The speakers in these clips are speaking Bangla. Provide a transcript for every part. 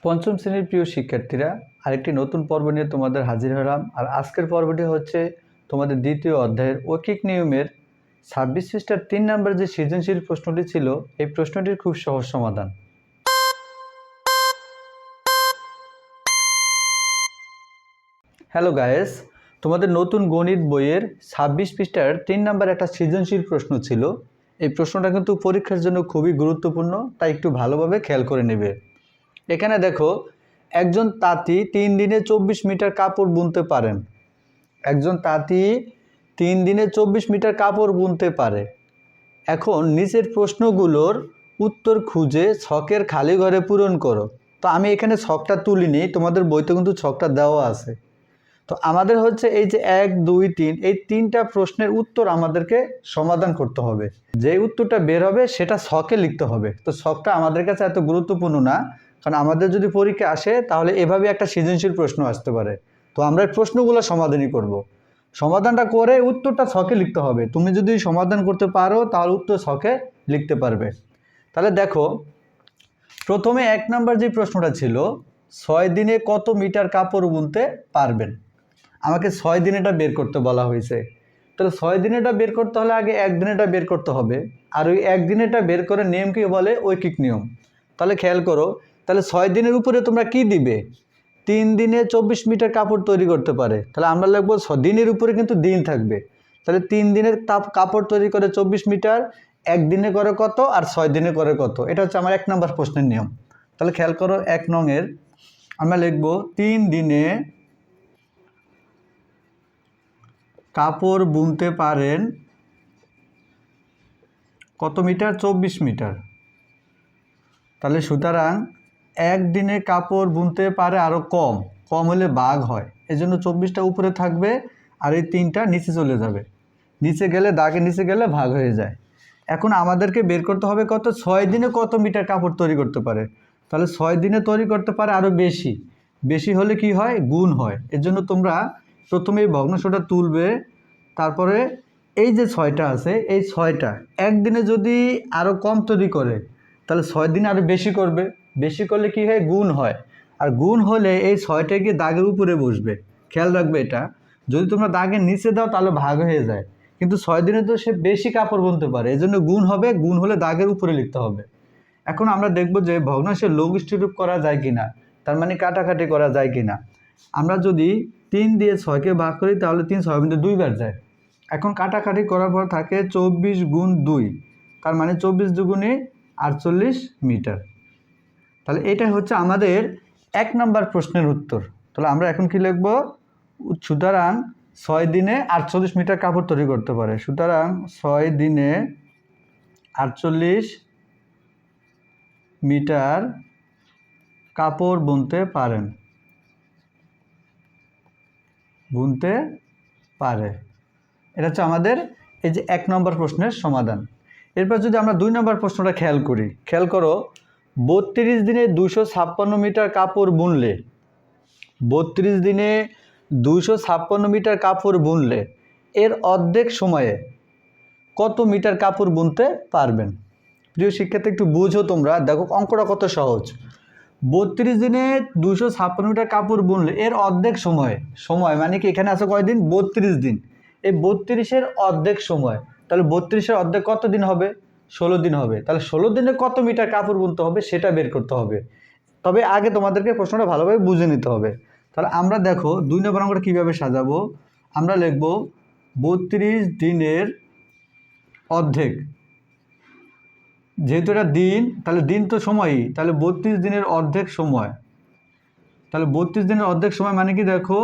পঞ্চম শ্রেণীর প্রিয় শিক্ষার্থীরা, আরেকটি নতুন পর্ব নিয়ে তোমাদের হাজির হলাম। আর আজকের পর্বটি হচ্ছে তোমাদের দ্বিতীয় অধ্যায়ের ঐকিক নিয়মের 26 পৃষ্ঠার 3 নম্বর যে সৃজনশীল প্রশ্নটি ছিল, এই প্রশ্নটির খুব সহজ সমাধান। হ্যালো গায়েস, তোমাদের নতুন গণিত বইয়ের 26 পৃষ্ঠার 3 নম্বর একটা সৃজনশীল প্রশ্ন ছিল। এই প্রশ্নটা কিন্তু পরীক্ষার জন্য খুবই গুরুত্বপূর্ণ, তাই একটু ভালোভাবে খেয়াল করে নেবে। এখানে দেখো, একজন তাঁতি 3 দিনে 24 মিটার কাপড় বুনতে পারেন। একজন তাঁতি 3 দিনে 24 মিটার কাপড় বুনতে পারে। এখন নিচের প্রশ্নগুলোর উত্তর খুঁজে ছকের খালি ঘরে পূরণ করো। তো আমি এখানে ছকটা তুলিনি, তোমাদের বইতে কিন্তু ছকটা দেওয়া আছে। তো আমাদের হচ্ছে এই যে 1, 2, 3 এই 3টা প্রশ্নের উত্তর আমাদেরকে সমাধান করতে হবে। যে উত্তরটা বের হবে সেটা ছকে লিখতে হবে। তো ছকটা আমাদের কাছে এত গুরুত্বপূর্ণ না, কারণ আমাদের যদি পরীক্ষা আসে তাহলে এভাবে একটা সৃজনশীল প্রশ্ন আসতে পারে। তো আমরা এই প্রশ্নগুলো সমাধানই করব। সমাধানটা করে উত্তরটা ছকে লিখতে হবে। তুমি যদি সমাধান করতে পারো তাহলে উত্তর ছকে লিখতে পারবে। তাহলে দেখো, প্রথমে 1 নম্বর যে প্রশ্নটা ছিল, 6 দিনে কত মিটার কাপড় বুনতে পারবেন। আমাকে 6 দিনেটা বের করতে বলা হয়েছে। তাহলে 6 দিনেটা বের করতে হলে আগে 1 দিনেটা বের করতে হবে। আর ওই 1 দিনেটা বের করে নিয়মকে বলে ঐকিক নিয়ম। তাহলে খেয়াল করো, তাহলে 6 দিনের উপরে তোমরা কি দিবে? 3 দিনে 24 মিটার কাপড় তৈরি করতে পারে। তাহলে আমরা লিখবো দিনের উপরে কিন্তু দিন থাকবে। তাহলে 3 দিনের কাপড় তৈরি করে 24 মিটার, 1 দিনে করে কত আর 6 দিনে করে কত। এটা হচ্ছে আমার 1 নম্বর প্রশ্নের নিয়ম। তাহলে খেয়াল করো, 1 নংয়ের আমরা লিখবো 3 দিনে কাপড় বুনতে পারেন কত মিটার? 24 মিটার। তাহলে সুতরাং 1 দিনে কাপড় বুনতে পারে আরও কম, কম হলে ভাগ হয়, এজন্য 24টা উপরে থাকবে আর এই 3টা নিচে চলে যাবে। নিচে গেলে, দাগের নিচে গেলে ভাগ হয়ে যায়। এখন আমাদেরকে বের করতে হবে কত? 6 দিনে কত মিটার কাপড় তৈরি করতে পারে। তাহলে 6 দিনে তৈরি করতে পারে আরও বেশি। বেশি হলে কি হয়? গুণ হয়। এজন্য তোমরা প্রথমে এই ভগ্নাংশটা তুলবে, তারপরে এই যে 6টা আছে, এই 6টা একদিনে যদি আরও কম তৈরি করে তাহলে 6 দিনে আরও বেশি করবে। বেশি করলে কি হয়? গুণ হয়। আর গুণ হলে এই 6টা গিয়ে দাগের উপরে বসবে। খেয়াল রাখবে এটা। যদি তোমরা দাগের নিচে দাও তাহলে ভাগ হয়ে যায়, কিন্তু 6 দিনে তো সে বেশি কাপড় বুনতে পারে, এজন্য গুণ হবে। গুণ হলে দাগের উপরে লিখতে হবে। এখন আমরা দেখব যে ভগ্নাংশের লঘিষ্ঠ রূপ করা যায় কিনা, তার মানে কাটাকাটি করা যায় কিনা। আমরা যদি 3 দিয়ে 6কে ভাগ করি তাহলে 3 6 বিন্দু 2 বার যায়। এখন কাটাকাটি করার পর থাকে 24 গুণ 2, তার মানে 24 দুগুণে 48 মিটার। তাহলে এটা হচ্ছে আমাদের 1 নম্বর প্রশ্নের উত্তর। তাহলে আমরা এখন কি লিখব? সুতরাং 6 দিনে 48 মিটার কাপড় তৈরি করতে পারে। সুতরাং 6 দিনে 48 মিটার কাপড় বুনতে পারেন, বুনতে পারে। এটা হচ্ছে আমাদের এই যে 1 নম্বর প্রশ্নের সমাধান। এরপর যদি আমরা 2 নম্বর প্রশ্নটা খেয়াল করি, খেয়াল করো, 32 দিনে 256 মিটার কাপড় বুনলে, 32 দিনে 256 মিটার কাপড় বুনলে এর অর্ধেক সময়ে কত মিটার কাপড় বুনতে পারবেন? প্রিয় শিক্ষার্থী, একটু বুঝো তোমরা। দেখো অঙ্কটা কত সহজ। 32 দিনে 256 মিটার কাপড় বুনলে এর অর্ধেক সময়, সময় মানে কি এখানে আছে কয়দিন? 32 দিন। এই 32-এর অর্ধেক সময়, তাহলে 32-এর অর্ধেক কত দিন হবে? 16 দিন হবে। তাহলে 16 দিনে কত মিটার কাপড় বুনতে হবে সেটা বের করতে হবে। তবে আগে তোমাদেরকে প্রশ্নটা ভালোভাবে বুঝে নিতে হবে। তাহলে আমরা দেখো 2 নম্বর অঙ্কটা কীভাবে সাজাবো। আমরা লিখব 32 দিনের অর্ধেক, যেহেতু এটা দিন, তাহলে দিন তো সময়ই, তাহলে 32 দিনের অর্ধেক সময়। তাহলে 32 দিনের অর্ধেক সময় মানে কি? দেখো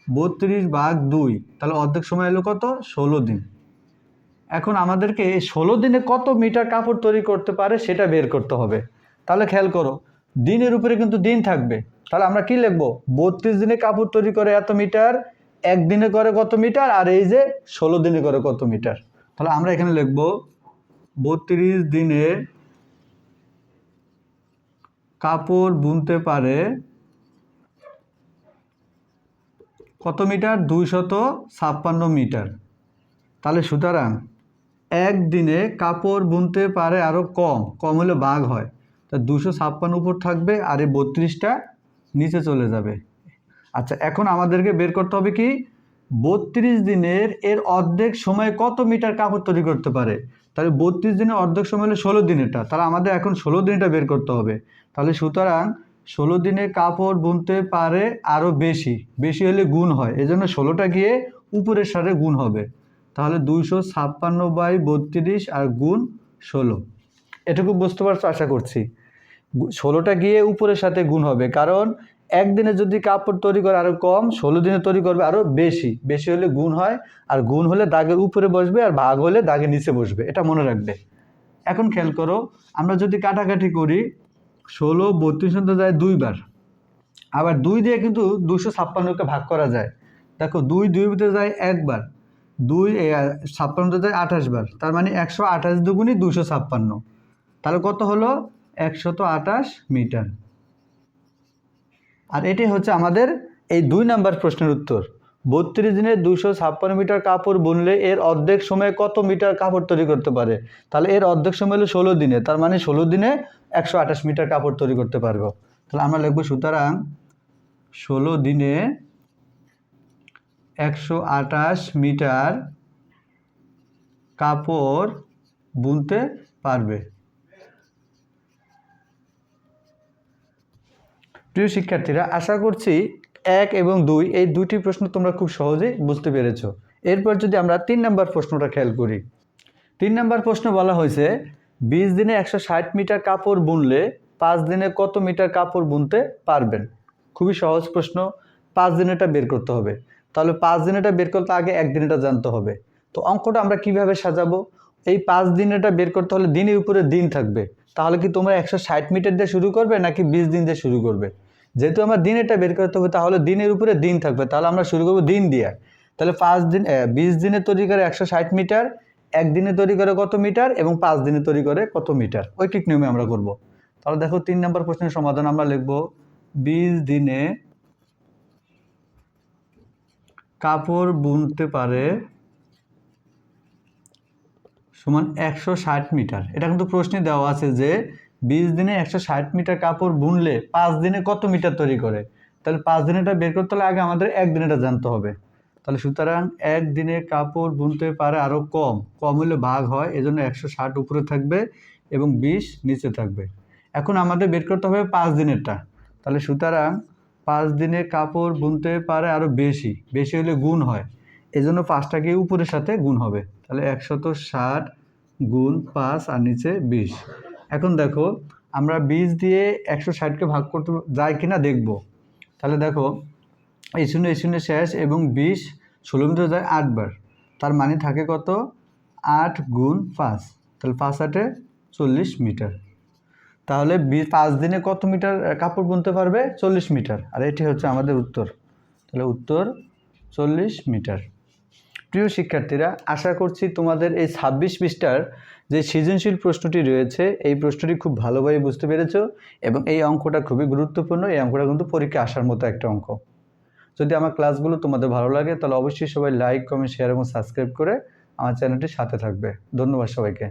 32 ভাগ 2, তাহলে অর্ধেক সময় এলো কত? 16 দিন। এখন আমাদেরকে এই 16 দিনে কত মিটার কাপড় তৈরি করতে পারে সেটা বের করতে হবে। তাহলে খেয়াল করো, দিনের উপরে কিন্তু দিন থাকবে। তাহলে আমরা কি লিখবো? 32 দিনে কাপড় তৈরি করে এত মিটার, 1 দিনে করে কত মিটার, আর এই যে 16 দিনে করে কত মিটার। তাহলে আমরা এখানে লিখবো 32 দিনে কাপড় বুনতে পারে কত মিটার? 256 মিটার। তাহলে সুতরাং 1 দিনে কাপড় বুনতে পারে আরও কম, কম হলে ভাগ হয়। তা 256 উপর থাকবে আর এই 32টা নিচে চলে যাবে। আচ্ছা, এখন আমাদেরকে বের করতে হবে কি 32 দিনের এর অর্ধেক সময় কত মিটার কাপড় তৈরি করতে পারে। তাহলে 32 দিনের অর্ধেক সময় হলো 16 দিনেরটা, তাহলে আমাদের এখন 16 দিনটা বের করতে হবে। তাহলে সুতরাং 16 দিনে কাপড় বুনতে পারে আরও বেশি, বেশি হলে গুণ হয়, এজন্য 16টা গিয়ে উপরের সাথে গুণ হবে। তাহলে 256/32 আর গুণ 16, এটুকু বুঝতে পারছো আশা করছি। 16টা গিয়ে উপরের সাথে গুণ হবে, কারণ একদিনে যদি কাপড় তৈরি করে আরও কম, 16 দিনে তৈরি করবে আরও বেশি, বেশি হলে গুণ হয়, আর গুণ হলে দাগের উপরে বসবে আর ভাগ হলে দাগের নিচে বসবে, এটা মনে রাখবে। এখন খেয়াল করো, আমরা যদি কাটাকাটি করি 16 32 যায় 2 বার, আবার 2 দিয়ে কিন্তু 256কে ভাগ করা যায়। দেখো 2 2 যায় 1 বার, 2 56 যায় 28 বার, তার মানে 128 দুগুণই 256, তাহলে কত হলো 128 মিটার। আর এটাই হচ্ছে আমাদের এই 2 নাম্বার প্রশ্নের উত্তর। 32 দিনে 256 মিটার কাপড় বুনলে এর অর্ধেক সময়ে কত মিটার কাপড় তৈরি করতে পারে। তাহলে এর অর্ধেক সময় হলো 16 দিনে, তার মানে 16 দিনে 128 মিটার কাপড় তৈরি করতে পারবো। তাহলে আমরা লিখব সুতরাং 16 দিনে 128 মিটার কাপড় বুনতে পারবে। প্রিয় শিক্ষার্থীরা, আশা করছি 1 এবং 2 এই দুটি প্রশ্ন তোমরা খুব সহজেই বুঝতে পেরেছো। এরপর যদি আমরা 3 নম্বর প্রশ্নটা খেয়াল করি, 3 নম্বর প্রশ্ন বলা হয়েছে 20 দিনে 160 মিটার কাপড় বুনলে 5 দিনে কত মিটার কাপড় বুনতে পারবেন। খুবই সহজ প্রশ্ন, 5 দিনেটা বের করতে হবে। তাহলে 5 দিনেটা বের করতে আগে 1 দিনেটা জানতে হবে। তো অঙ্কটা আমরা কিভাবে সাজাবো, এই 5 দিনেটা বের করতে হলে দিনের উপরে দিন থাকবে। তাহলে কি তোমরা 160 মিটার দিয়ে শুরু করবে নাকি 20 দিন দিয়ে শুরু করবে। যেহেতু আমার দিনেরটা বের করতে হবে, তাহলে দিনের উপরে দিন থাকবে, তাহলে আমরা শুরু করবো দিন দিয়ে। তাহলে 20 দিনে তৈরি করে 160 মিটার, 1 দিনে তৈরি করে কত মিটার এবং 5 দিনে তৈরি করে কত মিটার, ঐকিক নিয়মে আমরা করব। তাহলে দেখো 3 নম্বর প্রশ্নের সমাধান আমরা লিখব 20 দিনে কাপড় বুনতে পারে সমান 160 মিটার। এটা কিন্তু প্রশ্নে দেওয়া আছে যে 20 দিনে 160 মিটার কাপড় বুনলে 5 দিনে কত মিটার তৈরি করে। তাহলে 5 দিনেটা বের করতে হলে আগে আমাদের 1 দিনেটা জানতে হবে। তাহলে সুতরাং 1 দিনে কাপড় বুনতে পারে আরও কম, কম হলে ভাগ হয়, এজন্য 160 উপরে থাকবে এবং 20 নিচে থাকবে। এখন আমাদের বের করতে হবে 5 দিনেরটা। তাহলে সুতরাং 5 দিনে কাপড় বুনতে পারে আরও বেশি, বেশি হলে গুণ হয়, এজন্য 5টাকে উপরের সাথে গুণ হবে। তাহলে 160 গুণ 5 আর নিচে 20। এখন দেখো আমরা 20 দিয়ে 160কে ভাগ করতে যায় কিনা দেখব। তাহলে দেখো এই শূন্য শেষ এবং 20 16 মিটার যায় 8 বার, তার মানে থাকে কত 8 গুণ 5, তাহলে 5 8 40 মিটার। তাহলে 5 দিনে কত মিটার কাপড় বুনতে পারবে 40 মিটার, আর এটি হচ্ছে আমাদের উত্তর। তাহলে উত্তর 40 মিটার। প্রিয় শিক্ষার্থীরা, আশা করছি তোমাদের এই 26 পৃষ্ঠার যে সৃজনশীল প্রশ্নটি রয়েছে এই প্রশ্নটি খুব ভালোভাবে বুঝতে পেরেছো এবং এই অঙ্কটা খুবই গুরুত্বপূর্ণ। এই অঙ্কটা কিন্তু পরীক্ষায় আসার মতো একটা অঙ্ক। যদি আমার ক্লাসগুলো তোমাদের ভালো লাগে তাহলে অবশ্যই সবাই লাইক কমেন্ট শেয়ার এবং সাবস্ক্রাইব করে আমার চ্যানেলটির সাথে থাকবে। ধন্যবাদ সবাইকে।